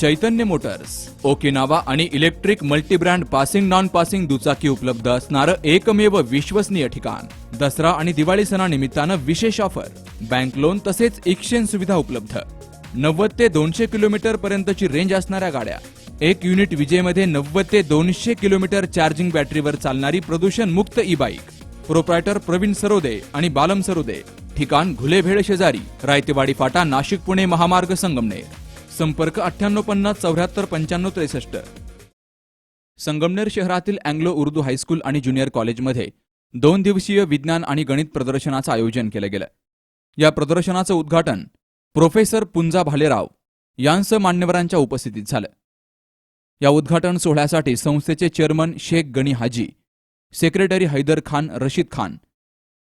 चैतन्य Motors, Okinawa आणि electric multi-brand passing non passing दुचाकी उपलब्ध असणारं एकमेव विश्वसनीय ठिकाण. दसरा आणि दिवाळी सणानिमित्तानं विशेष ऑफर, बँक लोन तसेच एक्सचेंज सुविधा उपलब्ध. 90 ते 200 किलोमीटर पर्यंतची रेंज असणाऱ्या गाड्या, 1 युनिट विजेमध्ये 90 ते 200 किलोमीटर चार्जिंग बॅटरीवर चालणारी प्रदूषण मुक्त e bike. Proprietor Praveen Sarode आणि बालम सरोदे. ठिकाण घुलेभेळ शेजारी, रायतेवाडी फाटा, नाशिक पुणे महामार्ग संगमनेर. संपर्क 9850 74 95 63. संगमनेर शहरातील अँग्लो उर्दू हायस्कूल आणि ज्युनियर कॉलेजमध्ये 2 दिवसीय विज्ञान आणि गणित प्रदर्शनाचं आयोजन केलं गेलं. या प्रदर्शनाचं उद्घाटन प्रोफेसर पुंजा भालेराव यांसह मान्यवरांच्या उपस्थितीत झालं. या उद्घाटन सोहळ्यासाठी संस्थेचे चेअरमन शेख गणी हाजी, सेक्रेटरी हैदर खान रशीद खान,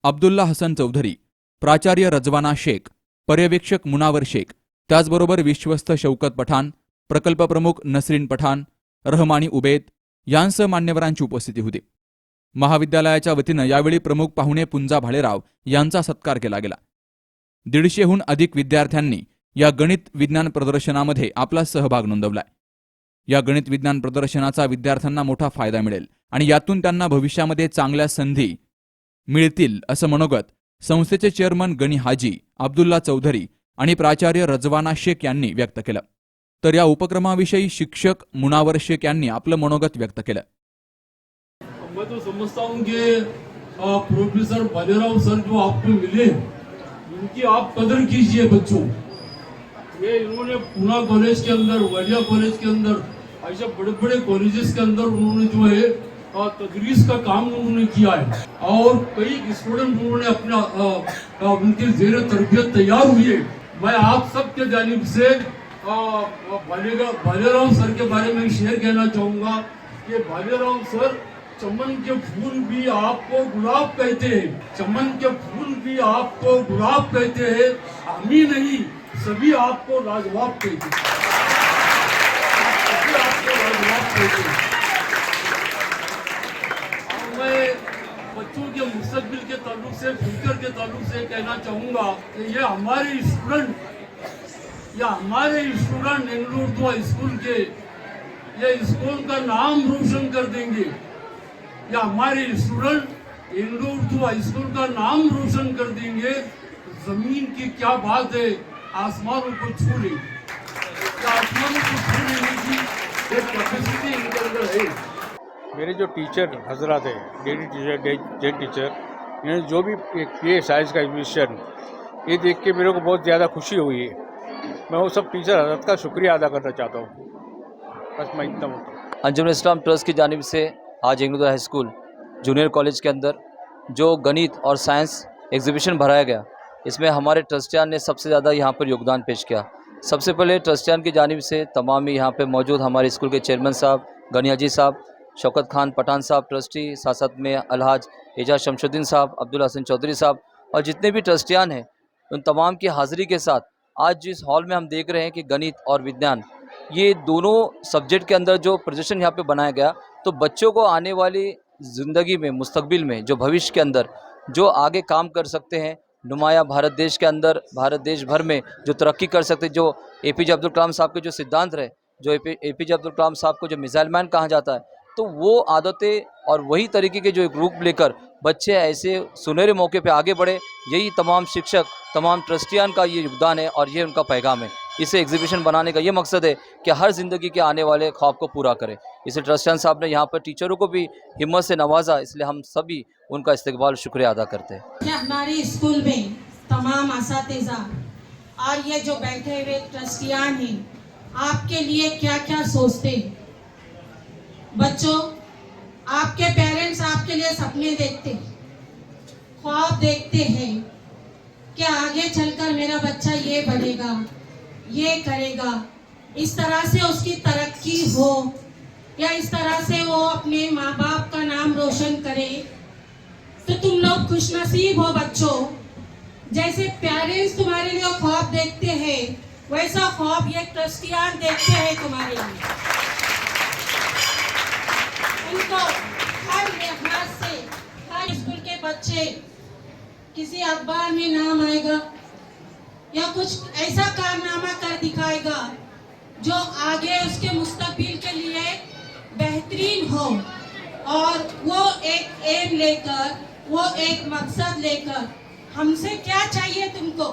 अब्दुल्ला हसन चौधरी, प्राचार्य रजवाना शेख, पर्यवेक्षक मुनावर शेख, त्याचबरोबर विश्वस्त शौकत पठाण, प्रकल्प प्रमुख नसरीन पठाण, रहमानी उबेद यांसह मान्यवरांची उपस्थिती होती. महाविद्यालयाच्या वतीनं यावेळी प्रमुख पाहुणे पुंजा भालेराव यांचा सत्कार केला गेला. 150हून अधिक विद्यार्थ्यांनी या गणित विज्ञान प्रदर्शनामध्ये आपला सहभाग नोंदवलाय. या गणित विज्ञान प्रदर्शनाचा विद्यार्थ्यांना मोठा फायदा मिळेल आणि यातून त्यांना भविष्यामध्ये चांगल्या संधी मिळतील असं मनोगत संस्थेचे चेअरमन गणी हाजी, अब्दुल्ला चौधरी आणि प्राचार्य रजवाना शेख यांनी व्यक्त केलं. तर या उपक्रमाविषयी शिक्षक मुनावर शेख यांनी आपलं मनोगत व्यक्त केलं. मैं तो समझता हूँ कि प्रोफेसर भालेराव सर जो आपको मिले, उनकी आप कदर कीजिए बच्चों. ये इन्होंने पूना कॉलेज के अंदर, वालिया कॉलेज के अंदर, ऐसे बड़े बड़े कॉलेजेस के अंदर उन्होंने जो है तदरीस का काम उन्होंने किया है और कई स्टूडेंट उन्होंने अपना उनके ज़ेर तरबियत तैयार हुए. मैं आप सबके जानिब से भालेराव सर के बारे में शेयर कहना चाहूँगा कि भालेराव सर चमन के फूल भी आपको गुलाब कहते हैं, चमन के फूल भी आपको गुलाब कहते हैं, हम ही नहीं सभी आपको लाजवाब कहते हैं, सभी आपको लाजवाब कहते हैं. मैं बच्चों के मुस्तकबिल के ताल्लुक से, फ्यूचर के ताल्लुक से कहना चाहूँगा कि ये हमारे student Anglo Urdu high school के, ये स्कूल का नाम रोशन कर देंगे. या हमारे student Anglo Urdu high school का नाम रोशन कर देंगे. जमीन की क्या बात है, आसमानों को छू लेंगे. आसमानों को छू लेने की एक कैपेसिटी इनके अंदर है. मेरे जो टीचर हजरात है, जेड टीचर, इन्होंने जो भी किए साइंस का एग्जीबिशन, ये देख के मेरे को बहुत ज़्यादा खुशी हुई है. मैं वो सब टीचर हजरत का शुक्रिया अदा करना चाहता हूँ. बस मैं इतना बोलता हूँ. अंजुम इस्लाम ट्रस्ट की जानिब से आज Anglo high school junior college के अंदर जो गणित और साइंस एग्जीबिशन भराया गया, इसमें हमारे ट्रस्टियान ने सबसे ज़्यादा यहाँ पर योगदान पेश किया. सबसे पहले ट्रस्टियान की जानिब से तमाम यहाँ पे मौजूद हमारे स्कूल के चेयरमैन साहब गनी हाजी साहब, शौकत खान पठान साहब ट्रस्टी, साथ में अलहाज एजाज शमशुद्दीन साहब, अब्दुल हसन चौधरी साहब और जितने भी ट्रस्टियान हैं, उन तमाम की हाज़िरी के साथ आज जिस हॉल में हम देख रहे हैं कि गणित और विज्ञान, ये दोनों सब्जेक्ट के अंदर जो प्रदर्शन यहाँ पे बनाया गया, तो बच्चों को आने वाली ज़िंदगी में, मुस्तकबिल में, जो भविष्य के अंदर जो आगे काम कर सकते हैं, नुमाया भारत देश के अंदर, भारत देश भर में जो तरक्की कर सकते, जो APJ अब्दुल कलाम साहब के जो सिद्धांत रहे, जो APJ अब्दुल कलाम साहब को जो मिसाइल मैन कहा जाता है, तो वो आदतें और वही तरीके के जो एक रूप लेकर बच्चे ऐसे सुनहरे मौके पे आगे बढ़े, यही तमाम शिक्षक, तमाम ट्रस्टियान का ये योगदान है और ये उनका पैगाम है. इसे एग्जीबिशन बनाने का ये मकसद है कि हर ज़िंदगी के आने वाले ख्वाब को पूरा करें. इसे ट्रस्टियान साहब ने यहाँ पर टीचरों को भी हिम्मत से नवाजा, इसलिए हम सभी उनका इस्तकबाल शुक्रिया अदा करते हैं. हमारे स्कूल में तमाम असातिज़ा और ये जो बैठे हुए ट्रस्टियान हैं, आपके लिए क्या क्या सोचते हैं. बच्चों, आपके पेरेंट्स आपके लिए सपने देखते हैं, ख्वाब देखते हैं कि आगे चलकर मेरा बच्चा ये बनेगा, ये करेगा, इस तरह से उसकी तरक्की हो या इस तरह से वो अपने माँ बाप का नाम रोशन करे. तो तुम लोग खुशनसीब हो बच्चों. जैसे पेरेंट्स तुम्हारे लिए ख्वाब देखते हैं, वैसा ख्वाब ये ट्रस्टियान देखते हैं तुम्हारे लिए. उनको हर लिहाज से हर स्कूल के बच्चे किसी अखबार में नाम आएगा या कुछ ऐसा कारनामा कर दिखाएगा जो आगे उसके मुस्तकबिल के लिए बेहतरीन हो, और वो एक एम लेकर, वो एक मकसद लेकर, हमसे क्या चाहिए तुमको,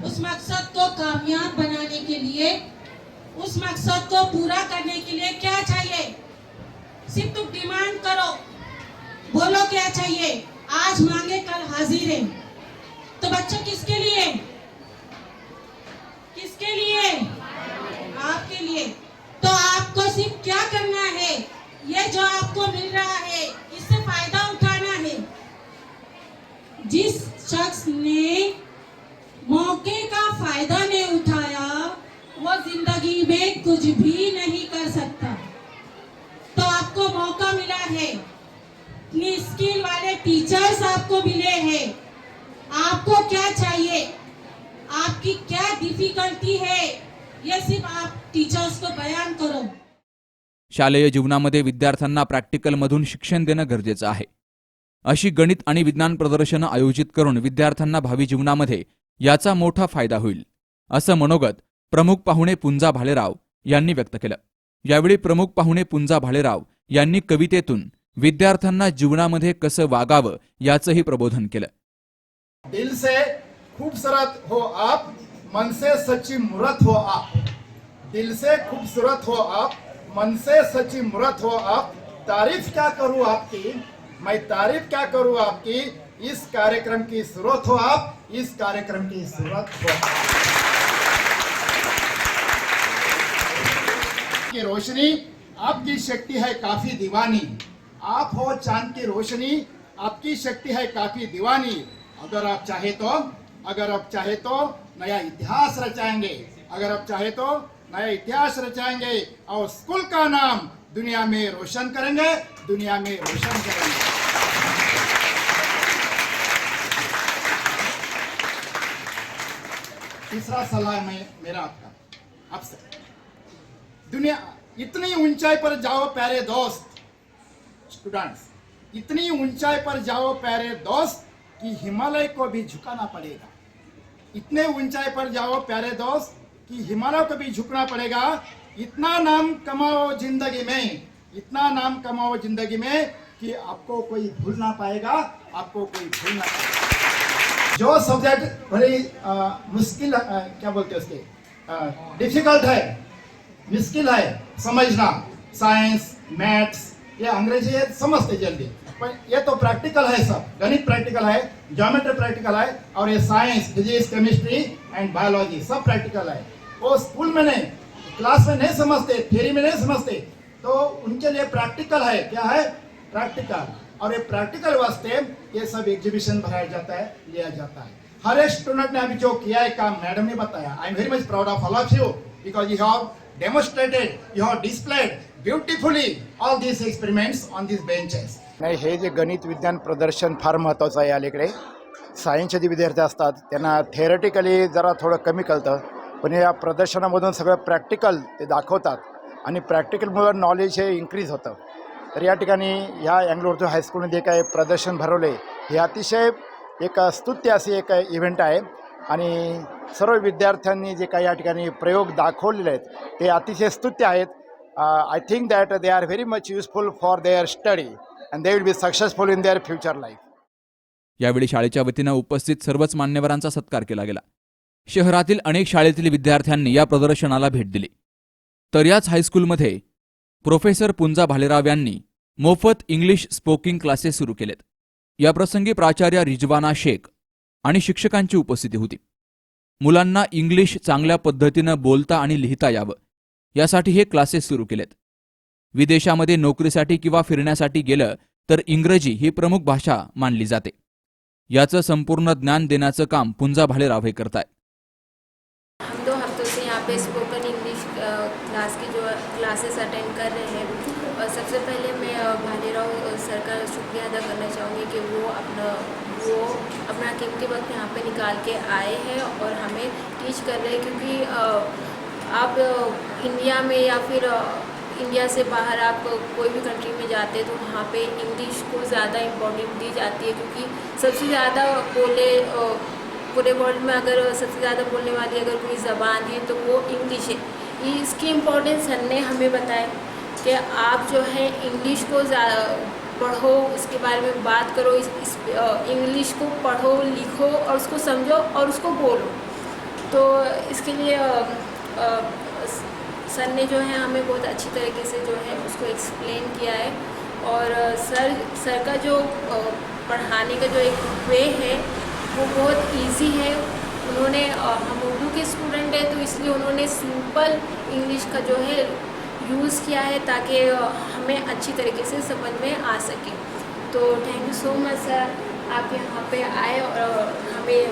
उस मकसद को कामयाब बनाने के लिए, उस मकसद को पूरा करने के लिए क्या चाहिए, सिर्फ तुम डिमांड करो, बोलो क्या चाहिए, आज मांगे कल हाजिर है। तो बच्चों किसके लिए, किसके लिए, आपके लिए। तो आपको सिर्फ क्या करना है, ये जो आपको मिल रहा है इससे फायदा उठाना है। जिस शख्स ने मौके का फायदा नहीं उठाया वो जिंदगी में कुछ भी नहीं कर सकता। तो आपको मौका मिला है, इतनी स्किल वाले टीचर्स आपको मिले हैं। आपको क्या चाहिए, आपकी क्या डिफिकल्टी है, ये सिर्फ आप टीचर्स को बयान करो। शालेय जीवनामध्ये विद्यार्थ्यांना प्रॅक्टिकलमधून शिक्षण देणं गरजेचं आहे. अशी गणित आणि विज्ञान प्रदर्शनं आयोजित करून विद्यार्थ्यांना भावी जीवनामध्ये याचा मोठा फायदा होईल, असं मनोगत प्रमुख पाहुणे पुंजा भालेराव यांनी व्यक्त केलं. यावेळी प्रमुख पाहुणे पुंजा भालेराव यांनी कवितेतून विद्यार्थ्यांना जीवनामध्ये कसं वागावं याचंही प्रबोधन केलं. दिल से खूबसूरत हो आप, मन से सच्ची मूरत हो आप. दिल से खूबसूरत हो आप, मन से सच्ची मूरत हो आप. तारीफ क्या करूं आपकी, मैं तारीफ क्या करूं आपकी. इस कार्यक्रम की सूरत हो आप, इस कार्यक्रम की सूरत हो आप. की रोशनी आपकी शक्ति है काफी दीवानी. आप हो चांद की रोशनी, आपकी शक्ति है काफी दीवानी. अगर आप चाहे तो नया इतिहास रचाएंगे. अगर आप चाहे तो नया इतिहास रचाएंगे और स्कूल का नाम दुनिया में रोशन करेंगे, दुनिया में रोशन करेंगे. तीसरा सलाह मेरा आपसे, दुनिया इतनी ऊंचाई पर जाओ प्यारे दोस्त, स्टूडेंट्स, इतनी ऊंचाई पर जाओ प्यारे दोस्त कि हिमालय को भी झुकाना पड़ेगा. इतने ऊंचाई पर जाओ प्यारे दोस्त कि हिमालय को भी झुकना पड़ेगा. इतना नाम कमाओ जिंदगी में, इतना नाम कमाओ जिंदगी में कि आपको कोई भूल ना पाएगा, आपको कोई भूल ना पाएगा. जो सब्जेक्ट बड़ी मुश्किल, क्या बोलते हैं उसके, डिफिकल्ट है, मुश्किल है समझना, साइंस, मैथ्स, ये अंग्रेजी है समझते जल्दी, पर ये तो प्रैक्टिकल है. सब गणित प्रैक्टिकल है, ज्योमेट्री प्रैक्टिकल है, और ये science, physics, chemistry and biology सब प्रैक्टिकल है. वो स्कूल में नहीं, क्लास में नहीं समझते, थ्योरी में नहीं समझते, तो उनके लिए प्रैक्टिकल है. क्या है, प्रैक्टिकल. और ये प्रैक्टिकल वास्ते ये सब एग्जीबिशन भराया जाता है, लिया जाता है. हर एक स्टूडेंट ने अभी जो किया है काम मैडम ने बताया. I am very much proud of all of you because you have demonstrated, you have displayed beautifully all this experiments on this benches. नाही, हे जे गणित विज्ञान प्रदर्शन फार महत्त्वाचं आहे. अलीकडे सायन्सचे जे विद्यार्थी असतात त्यांना थेरटिकली जरा थोडं कमी कळतं, पण या प्रदर्शनामधून सगळं प्रॅक्टिकल ते दाखवतात आणि प्रॅक्टिकलमुळे नॉलेज हे इन्क्रीज होतं. तर या ठिकाणी ह्या अँग्लो उर्दू हायस्कूलमध्ये काही प्रदर्शन भरवले, हे अतिशय एक स्तुत्य असे एक इव्हेंट आहे. आणि सर्व विद्यार्थ्यांनी जे काही या ठिकाणी प्रयोग दाखवलेले आहेत ते अतिशय स्तुत्य आहेत. I think that they are very much useful for their study and they will be successful in their future life. यावेळी शाळेच्या वतीनं उपस्थित सर्वच मान्यवरांचा सत्कार केला गेला. शहरातील अनेक शाळेतील विद्यार्थ्यांनी या प्रदर्शनाला भेट दिली. तर याच हायस्कूलमध्ये प्रोफेसर पुंजा भालेराव यांनी मोफत इंग्लिश स्पोकिंग क्लासेस सुरू केलेत. याप्रसंगी प्राचार्य रिजवाना शेख आणि शिक्षकांची उपस्थिती होती. मुलांना इंग्लिश चांगल्या पद्धतीनं बोलता आणि लिहिता यावं यासाठी हे क्लासेस सुरू केलेत. विदेशामध्ये नोकरीसाठी किंवा फिरण्यासाठी गेलं तर इंग्रजी ही प्रमुख भाषा मानली जाते. याचं संपूर्ण ज्ञान देण्याचं काम पुंजा भालेराव हे करतायत. हम 2 हफ्तों से यहाँ पे स्पोकन इंग्लिश क्लास की जो क्लासेस अटेंड कर रहे हैं. और सबसे पहले मैं भालेराव सर का शुक्रिया अदा करना चाहूँगी कि वो अपना कीमती वक्त यहाँ पे निकाल के आए हैं और हमें टीच कर रहे हैं. क्योंकि आप इंडिया में या फिर इंडिया से बाहर आप कोई भी कंट्री में जाते हैं तो वहाँ पे इंग्लिश को ज़्यादा इम्पोर्टेंस दी जाती है. क्योंकि सबसे ज़्यादा पूरे वर्ल्ड में अगर सबसे ज़्यादा बोलने वाली अगर कोई ज़बान है तो वो इंग्लिश है. इसकी इम्पोर्टेंस सर ने हमें बताया कि आप जो है इंग्लिश को पढ़ो, उसके बारे में बात करो, इंग्लिश को पढ़ो, लिखो और उसको समझो और उसको बोलो। तो इसके लिए सर ने जो है हमें बहुत अच्छी तरीके से जो है उसको एक्सप्लेन किया है। और सर का जो पढ़ाने का जो एक वे है वो बहुत इजी है। उन्होंने हम उर्दू के स्टूडेंट हैं तो इसलिए उन्होंने सिंपल इंग्लिश का जो है यूज़ किया है ताकि हमें अच्छी तरीके से समझ में आ सके। तो thank you so much sir, आप यहाँ पे आए और हमें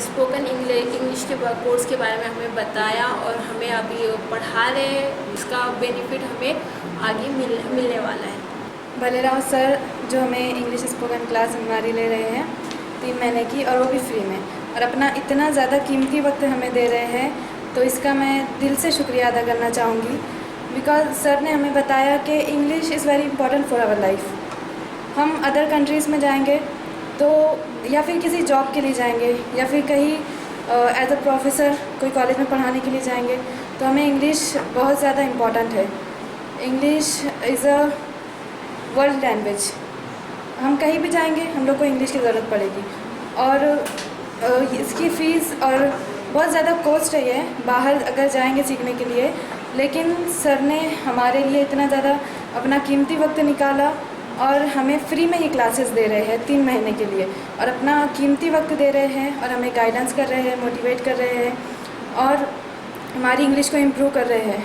स्पोकन इंग्लिश के कोर्स के बारे में हमें बताया और हमें अभी पढ़ा रहे हैं। इसका बेनिफिट हमें आगे मिलने वाला है। भालेराव सर जो हमें इंग्लिश स्पोकन क्लास हमारी ले रहे हैं 3 महीने की, और वो भी फ्री में, और अपना इतना ज़्यादा कीमती वक्त हमें दे रहे हैं, तो इसका मैं दिल से शुक्रिया अदा करना चाहूँगी। बिकॉज सर ने हमें बताया कि English is very important for our life. हम अदर कंट्रीज़ में जाएंगे तो या फिर किसी जॉब के लिए जाएंगे या फिर कहीं एज अ प्रोफेसर कोई कॉलेज में पढ़ाने के लिए जाएंगे, तो हमें इंग्लिश बहुत ज़्यादा इम्पॉर्टेंट है। English is a world language. हम कहीं भी जाएंगे हम लोग को इंग्लिश की ज़रूरत पड़ेगी, और इसकी फ़ीस और बहुत ज़्यादा कॉस्ट है ये बाहर अगर जाएंगे सीखने के लिए। लेकिन सर ने हमारे लिए इतना ज़्यादा अपना कीमती वक्त निकाला और हमें फ्री में ही क्लासेस दे रहे हैं 3 महीने के लिए, और अपना कीमती वक्त दे रहे हैं और हमें गाइडेंस कर रहे हैं, मोटिवेट कर रहे हैं और हमारी इंग्लिश को इम्प्रूव कर रहे हैं।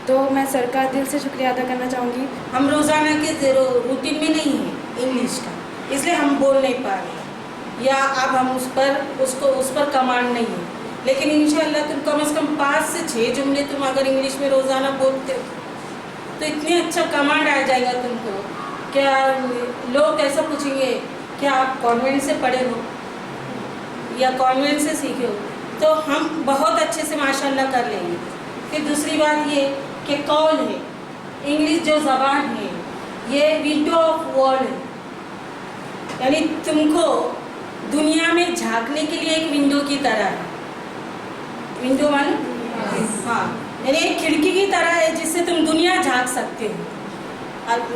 तो मैं सर का दिल से शुक्रिया अदा करना चाहूँगी। हम रोज़ाना के रूटीन में नहीं है इंग्लिश का, इसलिए हम बोल नहीं पा रहे, या अब हम उस पर कमांड नहीं है। लेकिन इंशाल्लाह तुम कम से कम 5 से 6 जुमले तुम अगर इंग्लिश में रोज़ाना बोलते हो तो इतने अच्छा कमांड आ जाएगा तुमको। क्या लोग ऐसा पूछेंगे क्या आप कॉन्वेंट से पढ़े हो या कॉन्वेंट से सीखे हो, तो हम बहुत अच्छे से माशाल्लाह कर लेंगे। फिर दूसरी बात ये कि कौल है, इंग्लिश जो ज़बान है ये विंडो ऑफ वर्ल्ड है, यानी तुमको दुनिया में झांकने के लिए एक विंडो की तरह है। विंडो मालूम? हाँ, यानी एक खिड़की की तरह है जिससे तुम दुनिया झांक सकते हो।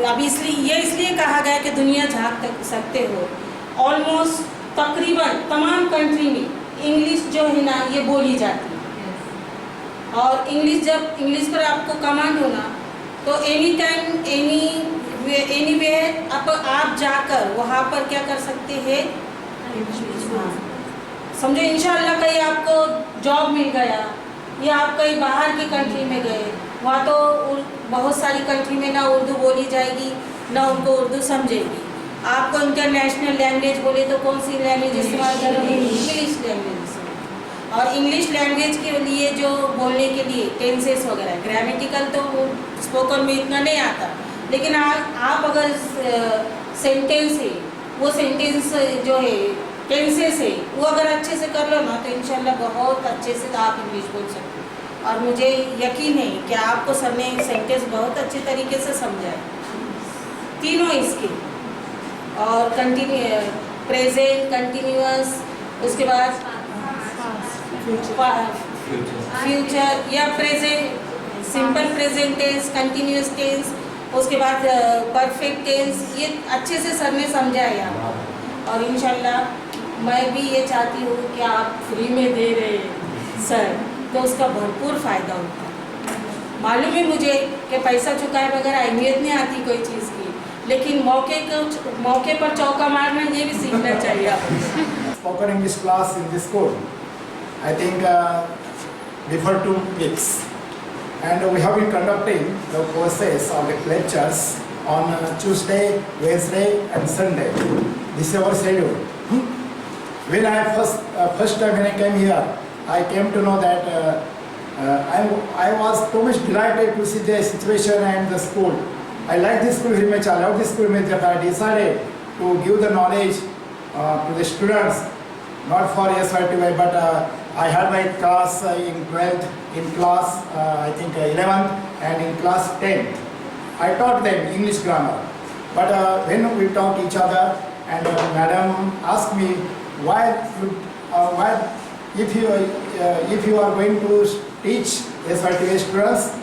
अब इसलिए कहा गया कि दुनिया झांक सकते हो। ऑलमोस्ट तकरीबन तमाम कंट्री में इंग्लिश जो है ना ये बोली जाती है, और इंग्लिश पर आपको कमांड होना तो एनी टाइम एनी वे आप जाकर वहाँ पर क्या कर सकते हैं, समझो इंशाल्लाह कहीं आपको जॉब मिल गया या आप कहीं बाहर की कंट्री में गए, वहाँ तो बहुत सारी कंट्री में ना उर्दू बोली जाएगी ना उनको उर्दू समझेगी। आपको इंटरनेशनल लैंग्वेज बोले तो कौन सी लैंग्वेज इस्तेमाल करेंगे? English language. और इंग्लिश लैंग्वेज के लिए जो बोलने के लिए टेंसेस वगैरह, ग्रामेटिकल तो स्पोकन में इतना नहीं आता, लेकिन आप अगर सेंटेंस है वो सेंटेंस जो है टेंसेस है वो अगर अच्छे से कर लो ना तो इंशाल्लाह बहुत अच्छे से आप इंग्लिश बोल सकते हो। और मुझे यकीन है कि आपको सर ने सेंटेंस बहुत अच्छे तरीके से समझाए तीनों इसके, और प्रेजेंट, कंटिन्यूअस, उसके बाद फ्यूचर या present, simple present tense, continuous tense, उसके बाद परफेक्ट टेंस, ये अच्छे से सर ने समझाया। और इंशाल्लाह मैं भी ये चाहती हूँ कि आप फ्री में दे रहे हैं सर, तो उसका भरपूर फ़ायदा होता है। मालूम है मुझे कि पैसा चुकाए बगैर अहमियत नहीं आती कोई चीज़ की, लेकिन मौके पर चौका मारना ये भी सीखना चाहिए आपको। Spoken English class in this school, I think before 2 weeks, and we have been conducting the courses of the lectures on Tuesday, Wednesday, and Sunday. This is our schedule. When first time when I came here, I came to know that I was so much delighted to see the situation and the school. I like this school very much. I love this school very much. I decided to give the knowledge to the students, not for SYTY, but I had my class in 12th, in class I think 11th, and in class 10th. I taught them English grammar. But when we taught each other, and madam asked me why if you are going to teach SRTV students,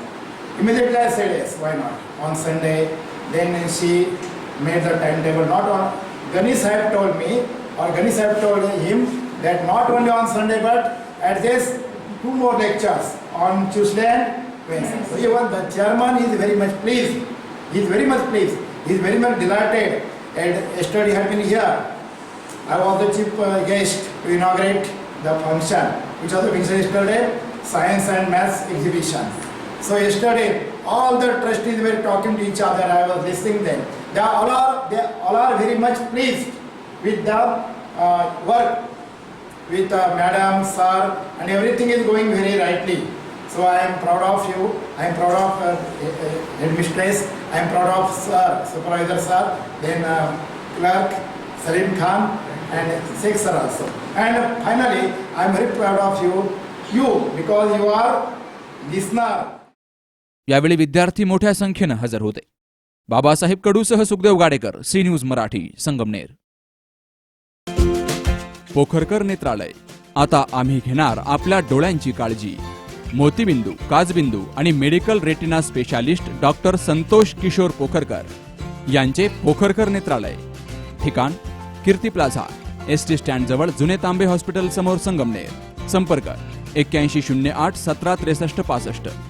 immediately I said yes, why not? On Sunday, then she made the timetable. Not on Ganesh Sahib told me, or Ganesh Sahib told him that not only on Sunday but at least 2 more lectures on Tuesday and Wednesday. So even the chairman is very much pleased. He is very much pleased. He is very much delighted. And yesterday had been here. I was the chief guest to inaugurate the function, which was the function yesterday, science and maths exhibition. So yesterday, all the trustees were talking to each other. I was listening them. They all are very much pleased with the work with madam, sir, and everything is going very rightly. So I am proud of you. I am proud of headmistress. I am proud of sir, supervisor sir, then clerk Salim Khan, and Sheikh sir also. And finally, I am very proud of you because you are listener. यावेळी विद्यार्थी मोठ्या संख्येनं हजर होते. बाबासाहेब कडूसह सुखदेव गाडेकर, सी news Marathi, Sangamner. Pokharkar नेत्रालय, आता आम्ही घेणार आपल्या डोळ्यांची काळजी. मोतीबिंदू, काचबिंदू आणि मेडिकल रेटिना स्पेशालिस्ट डॉक्टर संतोष किशोर पोखरकर यांचे पोखरकर नेत्रालय. ठिकाण कीर्ती प्लाझा, एसटी स्टँड जवळ, जुने तांबे हॉस्पिटल समोर, संगमनेर. संपर्क 8108 17 63 65.